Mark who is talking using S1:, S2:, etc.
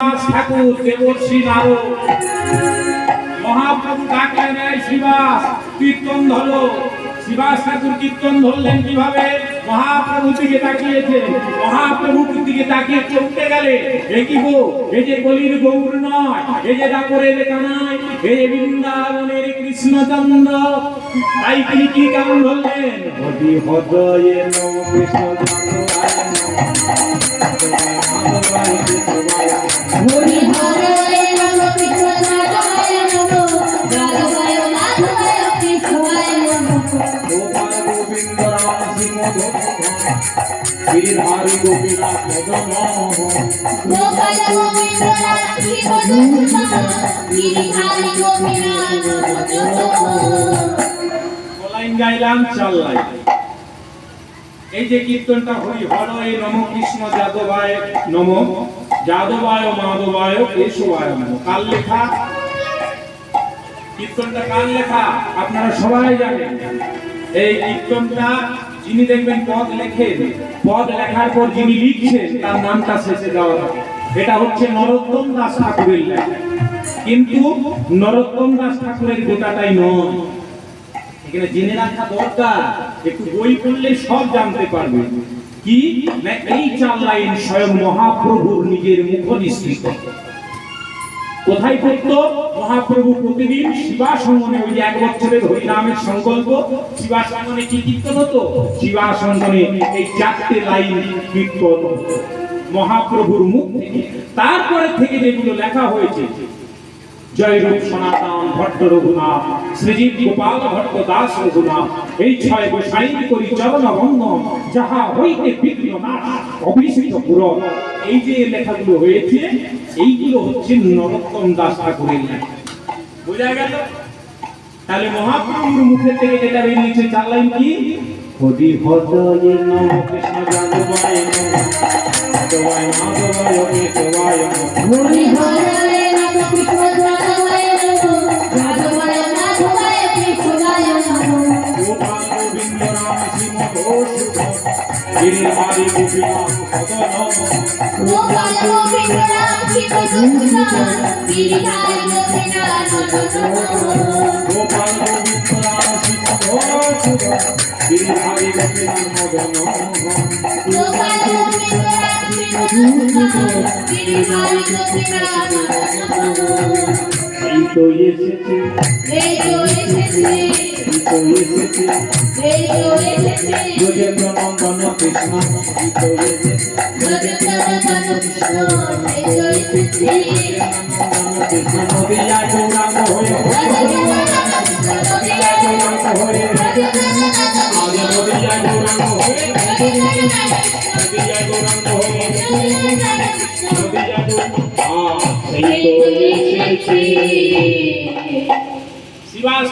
S1: শিবাস ঠাকুর দেবশ্রী নারদ মহাপ্রভু ডাকলেন, এই শিবাস কীর্তন ধরো। শিবাস ঠাকুর কীর্তন ধরলেন কিভাবে? মহাপ্রভুর দিকে তাকিয়েছেন, মহাপ্রভুর দিকে তাকিয়ে চমকে গেলে, এ কি গো, এই যে কলির গৌর নয়, এই যে ডাকরের কানাই, এই যে বৃন্দাবনের কৃষ্ণচন্দ্র। তাই তিনি কি গান ধরলেন? হরি হৃদয়ে নম কৃষ্ণ
S2: হরি হরে নম কৃষ্ণ মাধবায় নমঃ, মাধবায় মাধবায় কৃষ্ণায় নমঃ।
S1: গোপাল গোবিন্দ রাম সিংহ গিরিধারী গোপীনাথ মদন,
S2: গোপাল গোবিন্দ রাম সিংহ গিরিধারী গোপীনাথ মদন।
S1: লাইন গাইলাম, চাল লাইন। এই যে কীর্তনটা হরি হরে নম কৃষ্ণ যাদবায় নম, যাদবায় মাধবায় কেশবায় নম, কার লেখা? কীর্তনটা কার লেখা আপনারা সবাই জানেন। এই কীর্তনটা যিনি দেখবেন পদ লেখেন, পদ লেখার পর যিনি লিখছেন তার নামটা শেষে দেওয়া থাকে। এটা হচ্ছে নরোত্তম দাস ঠাকুরের লেখা, কিন্তু নরোত্তম দাস ঠাকুরের গোটাটাই নয়। এখানে জেনে রাখা দরকার, একটু বই পড়লে সব জানতে পারবে। কি না, এই চার লাইন স্বয়ং মহাপ্রভুর নিজের মুখ নিঃসৃত। কোথায় পড়তো মহাপ্রভু? প্রতিদিন শিবাসঙ্গনে, ওই যে 1 বছরের হরিনামের সংকল্প, শিবাসঙ্গনে কি কীর্তন হতো? শিবাসঙ্গনে এই 4টে লাইন কীর্তন মহাপ্রভুর মুখ থেকে। তারপরে থেকে যেগুলো লেখা হয়েছে, জয়রূপ সনাতন ভট্ট রঘুনাথ, শ্রীজীব গোপাল ভট্ট দাস রঘুনাথ, এই 6 গোসাই করি চরণ বন্দন, যাহা হইতে বিঘ্ন নাশ অভিষিক্ত পুরন। এই যে লেখাগুলো হয়েছে, এইগুলো হচ্ছে নরোত্তম দাস ঠাকুরের লেখা। বোঝা গেল? তাহলে মহাপ্রভুর মুখে থেকে যেটা বেরিয়েছে 4 লাইন কি? হরি হৃদয়ে নম কৃষ্ণ যাদবায় নম, যাদবায় মাধবায় কেশবায় নম।
S2: হরি হরে নম কৃষ্ণ মাধবায় নমঃ, মাধবায় মাধবায় কৃষ্ণায় নমঃ।
S1: গোপাল গোবিন্দ রাম সিংহ ঘোষ গিরিধারী গোপীনাথ মদন,
S2: গোপাল গোবিন্দ রাম সিংহ গিরিধারী গোপীনাথ মদন।
S1: গোপাল গোবিন্দ রাম সিংহ ঘোষ গিরিধারী গোপীনাথ মদন,
S2: গোপাল গোবিন্দ রাম সিংহ গিরিধারী গোপীনাথ মদন।
S1: এই তো এসেছে,
S2: এই তো এসেছে,
S1: এই তো এসেছে
S2: এই তো এসেছে,
S1: ব্রজেন্দ্র নন্দন কৃষ্ণ, এই তো এসেছে
S2: ব্রজেন্দ্রনন্দন কৃষ্ণ, এই তো এসেছে।
S1: কৃষ্ণ নদিয়ায় গৌরাঙ্গ হয়ে, নদিয়ায় গৌরাঙ্গ হয়ে, আগে নদিয়ায় গৌরাঙ্গ হয়ে, নদিয়ায় গৌরাঙ্গ হয়ে, নদিয়ায় গৌরাঙ্গ, এই তো এসেছে। শিবাস